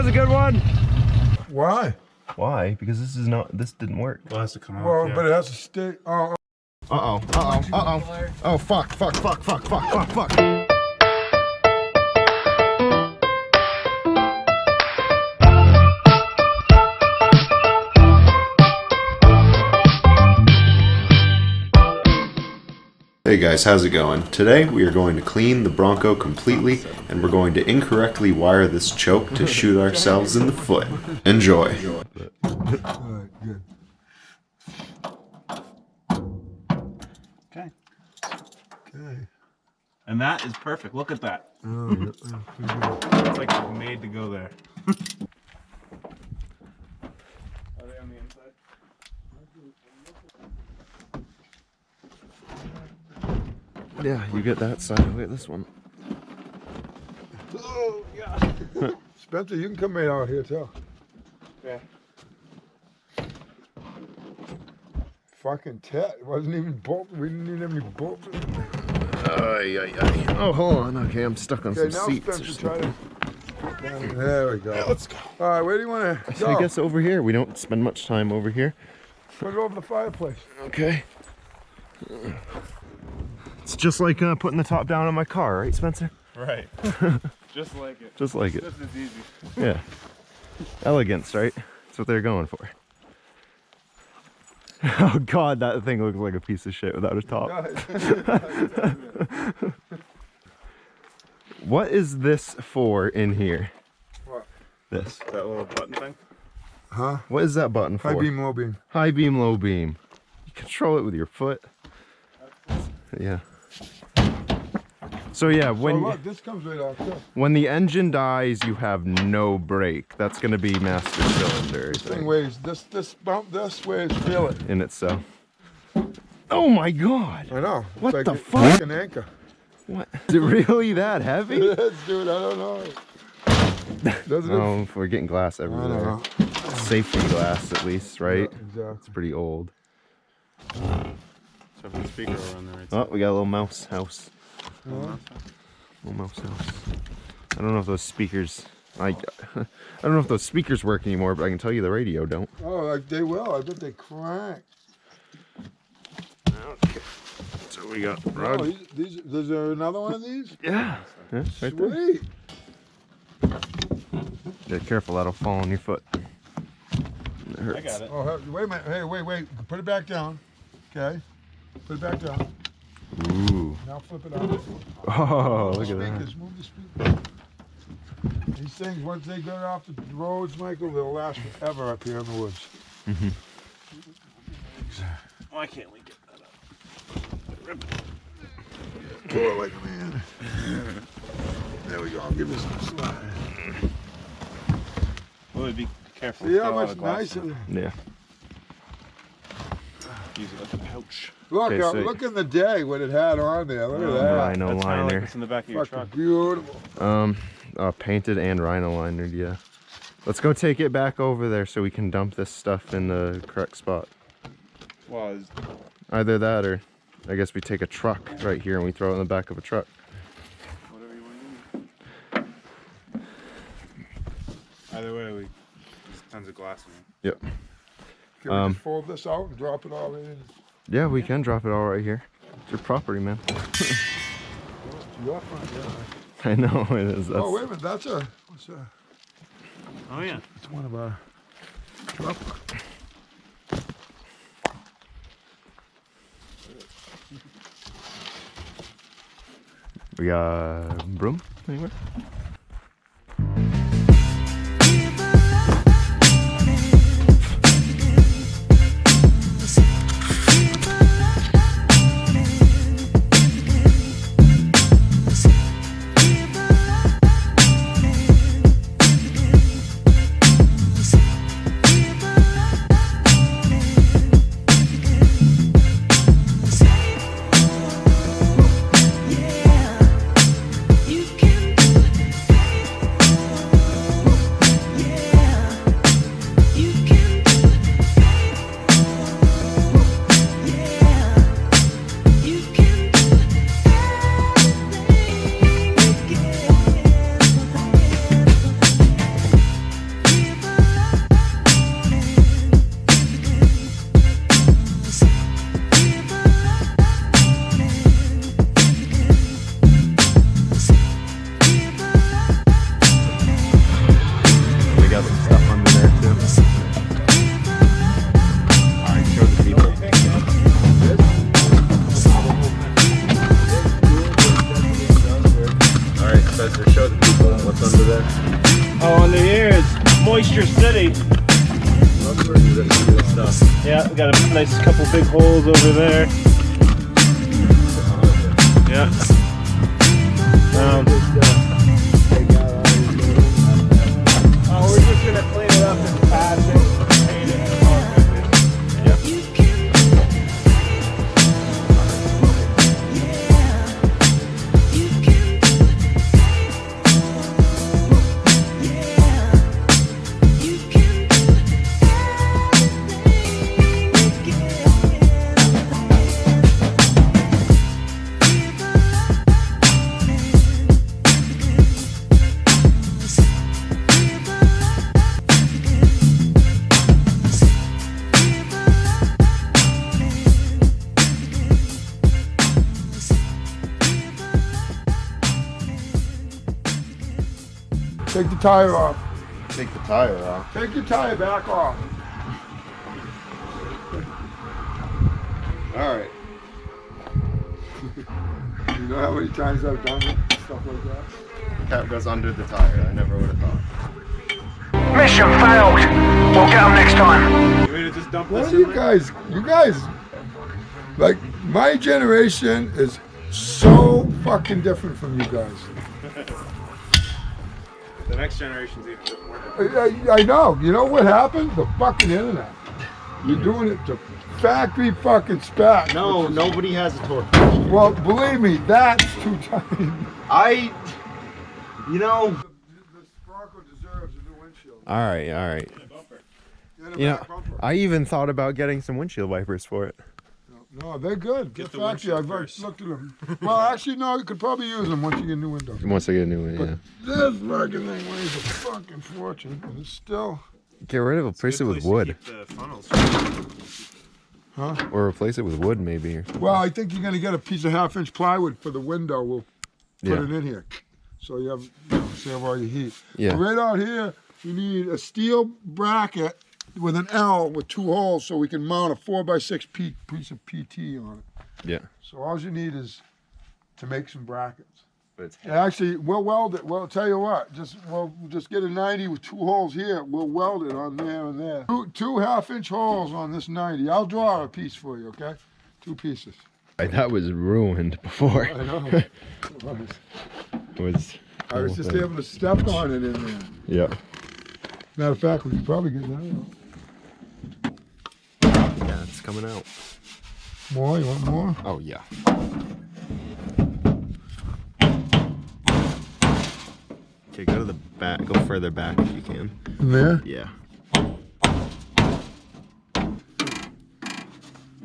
was a good one. Why? Why? Because this didn't work. Well, it has to come off. Well, yeah. but it has to stay. Oh. Oh, fuck. Hey guys, how's it going? Today we are going to clean the Bronco completely and we're going to incorrectly wire this choke to shoot ourselves in the foot. Enjoy. Alright, good. Okay. Okay. And that is perfect. Look at that. Oh, yeah, pretty good. It's like it's made to go there. Are they on the inside? Yeah, you get that side. Look at this one. Oh, yeah. Spencer, you can come right out here too. Yeah. Fucking tet. It wasn't even bolted. We didn't even have any bolts. Oh, hold on. Okay, I'm stuck on Okay, some now seats. Spencer, try to. There we go. Yeah, let's go. All right, where do you want to So go? I guess over here. We don't spend much time over here. Put it over the fireplace. Okay. It's just like putting the top down on my car, right, Spencer? Right. Just like it. Just like it. Just as easy. Yeah. Elegance, right? That's what they're going for. Oh God, that thing looks like a piece of shit without a top. What is this for in here? What? This. That little button thing? Huh? What is that button for? High beam, low beam. High beam, low beam. You control it with your foot. Yeah. So yeah, So look, this comes right off too. when the engine dies, you have no brake. That's gonna be master cylinder. I This thing think, weighs, this bump this weighs, feel it. in itself. Oh my God! I know. It's What like the a fuck? fucking anchor. What? Is it really that heavy? It is, dude, I don't know. Doesn't it? No, we're getting glass I don't everywhere. know. Safety glass, at least, right? Yeah, exactly. It's pretty old. So the speaker over on the right Oh, side. we got a little mouse house. Yeah. Little mouse house. I don't know if those speakers. I don't know if those speakers work anymore, but I can tell you the radio don't. Oh, like they will. I bet they crank. Okay. So we got Oh, rod. is there another one of these? Yeah. Yeah, right there. Sweet. Yeah, careful, that'll fall on your foot. It hurts. I got it. Oh, wait a minute. Hey, wait. Put it back down. Okay. Put it back down. Ooh. Now flip it out. Oh, look at that. Speakers, move the speakers. These things, once they go off the roads, Michael, they'll last forever up here in the woods. Why can't we get that up? Pull it like a man. There we go. I'll give this a slide. Well, be careful. See It's how got a lot much of glass nicer. in it. Yeah. Use it like a pouch. Look, Okay, so- look in the day what it had on there. Look at that. Rhino That's kinda liner. like it's in the back of your Fucking truck. beautiful. Painted and rhino linered, yeah. Let's go take it back over there so we can dump this stuff in the correct spot. Well, Either that or I guess we take a truck right here and we throw it in the back of a truck. whatever you want to do. Either way, there's tons of glass in here. Yep. Can we just fold this out and drop it all in? Yeah, we can drop it all right here. It's your property, man. Your front yard. I know it is. That's, Oh, wait a minute. That's a. What's that? Oh yeah. It's one of our truck. we got broom anywhere? Oh, under here is Moisture City. Yeah, we got a nice couple big holes over there. Yeah. Oh, we're just gonna clean it up and patch it. Paint it. Take the tire off. Take the tire off. Take your tire back off. All right. You know how many times I've done it? Stuff like that. Cap goes under the tire. I never would have thought. Mission failed. We'll get them next time. You want me to just dump What this are in you guys, like, my generation is so fucking different from you guys. The next generation's even a bit more different. I know. You know what happened? The fucking internet. You're doing it to factory fucking spec. No, nobody has a torque. Well, believe me, that's too tight. You know. This Bronco deserves a new windshield. All right. And a You know, back bumper. I even thought about getting some windshield wipers for it. No, they're good. Get Good the factory. windshield I've first. looked at them. Well, actually, no, you could probably use them once you get new windows. Once I get a new one, yeah. This fucking thing weighs a fucking fortune, and it's still. Get rid of it, replace it Good with place to wood. keep the funnels. Huh? Or replace it with wood, maybe. Well, I think you're gonna get a piece of 1/2-inch plywood for the window. We'll put Yeah. it in here, so you have save all your heat. Yeah. Right out here, we need a steel bracket with an L with 2 holes, so we can mount a 4x6 piece of PT on it. Yeah. So all you need is to make some brackets. But it's And actually, we'll weld it. Well, I'll tell you what, we'll just get a 90 with 2 holes here. We'll weld it on there and there. Two 1/2-inch holes on this 90. I'll draw a piece for you, okay? 2 pieces. that was ruined before. I know. It was. I was just able to step on it in there. Yeah. Matter of fact, we could probably get that out. Yeah, it's coming out. More? You want more? Oh yeah. Okay, go to the back. Go further back if you can. In there? Yeah.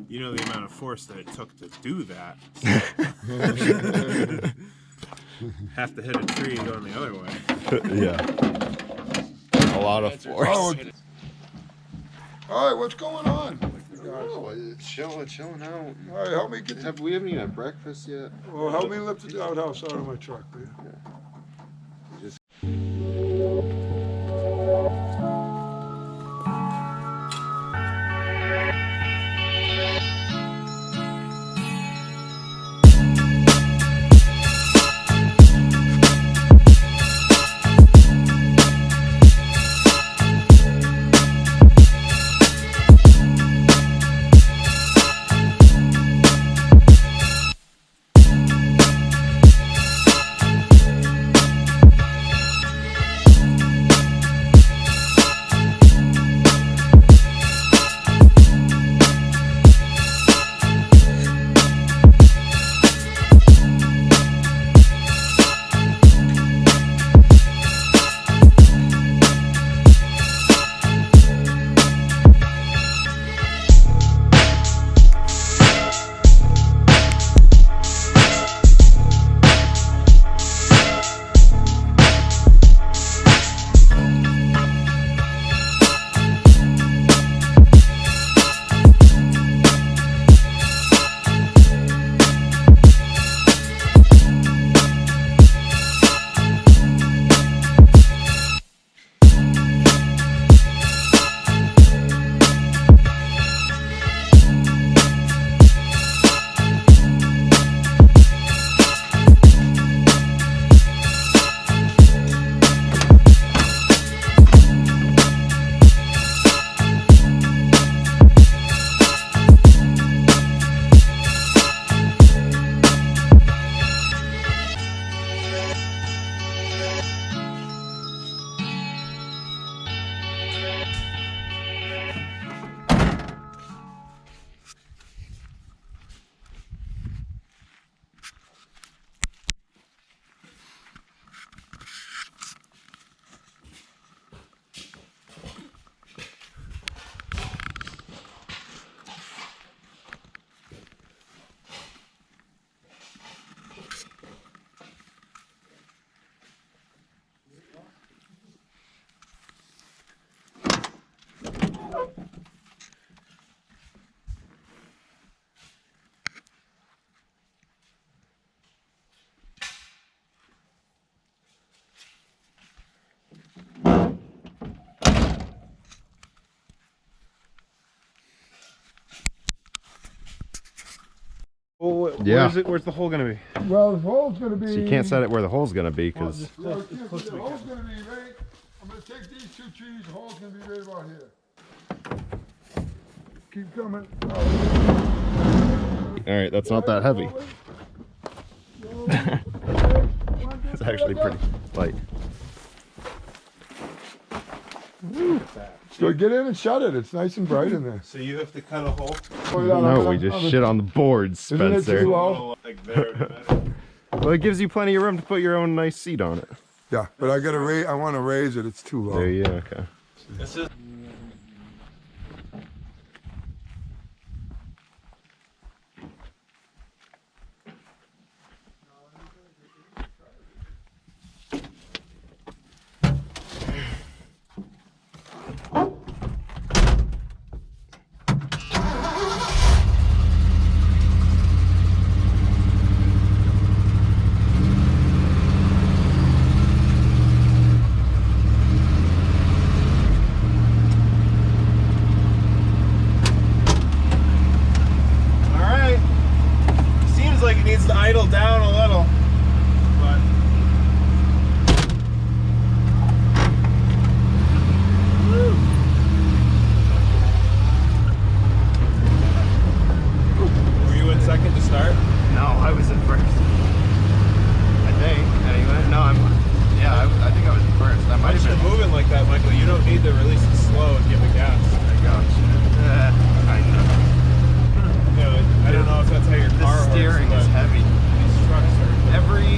You know the amount of force that it took to do that. Have to hit a tree going the other way. Yeah. A lot of force. Oh, all right, what's going on? Oh, it's chilling out. All right, help me get the, We haven't even had breakfast yet. well, help me lift the outhouse out of my truck, please. Yeah. Where's the hole gonna be? Well, the hole's gonna be. So you can't set it where the hole's gonna be because The hole's gonna be right. I'm gonna take these two trees. The hole's gonna be right about here. Keep coming. all right, that's not that heavy. It's actually pretty light. So get in and shut it. It's nice and bright in there. So you have to cut a hole. No, we just shit on the boards, Isn't it Spencer. too low? Like there would be better. Well, it gives you plenty of room to put your own nice seat on it. Yeah, but I gotta raise. I want to raise it. It's too low. There you go. Okay. This is. Like it needs to idle down a little, but were you in second to start? No, I was in first. I think. Anyway, no, I think I was in first. I might Once have you're been. moving like that, Michael, you don't need to release it slow and give it gas. I got you. I know. You know, I don't know if that's how your car The steering works, is but heavy. these trucks are. Every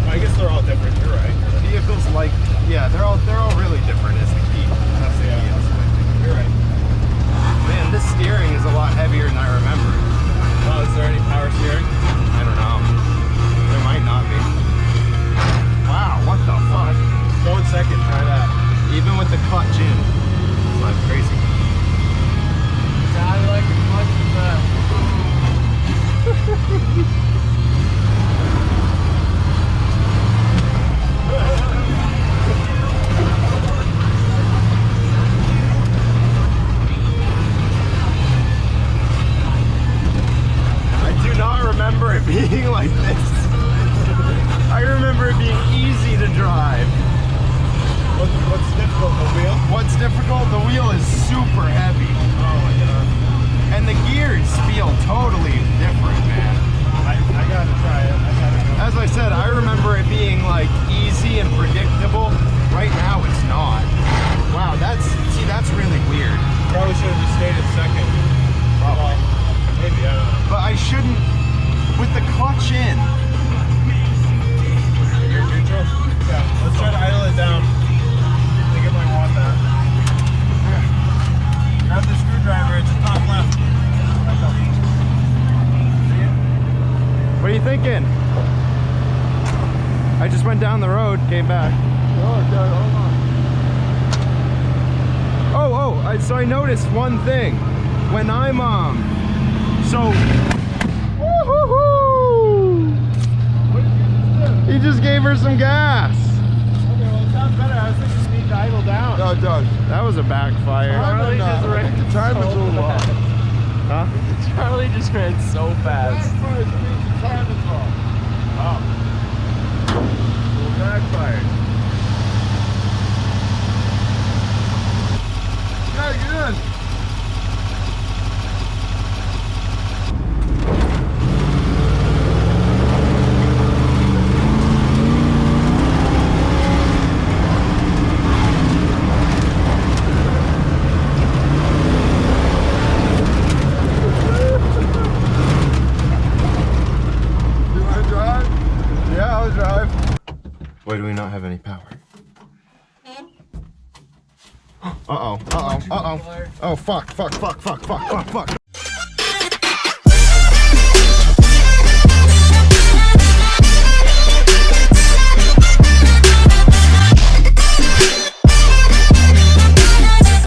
I guess they're all different. You're right. vehicle's like, yeah, they're all really different. Is the key. That's the key. You're right. Man, this steering is a lot heavier than I remember. Well, is there any power steering? I don't know. There might not be. Wow, what the fuck? Go in second. Try that. Even with the clutch in, it's not crazy. Sounded like a clutch is that. I do not remember it being like this. I remember it being easy to drive. What's difficult? The wheel? What's difficult? The wheel is super heavy. Oh my god. And the gears feel totally different, man. I gotta try it. I gotta go. As I said, I remember it being like easy and predictable. Right now it's not. Wow, that's really weird. Probably should have just stayed in second. Probably. Maybe, I don't know. But I shouldn't, with the clutch in. You're neutral? Yeah. Let's try to idle it down. I think it might want that. Grab the screwdriver, it's the top left. See it? What are you thinking? I just went down the road, came back. Oh, God, hold on. So I noticed one thing. When I'm, so, woo-hoo-hoo! What did you just do? He just gave her some gas. Okay, well it sounds better. I was thinking you need to idle down. No, it does. That was a backfire. Timing, I think the time is a little off. Huh? Charlie just ran so fast. Backfire means the time is off. Little backfire. Yeah, get in. You want to drive? Yeah, I'll drive. Why do we not have any power? Uh-oh. Oh, fuck.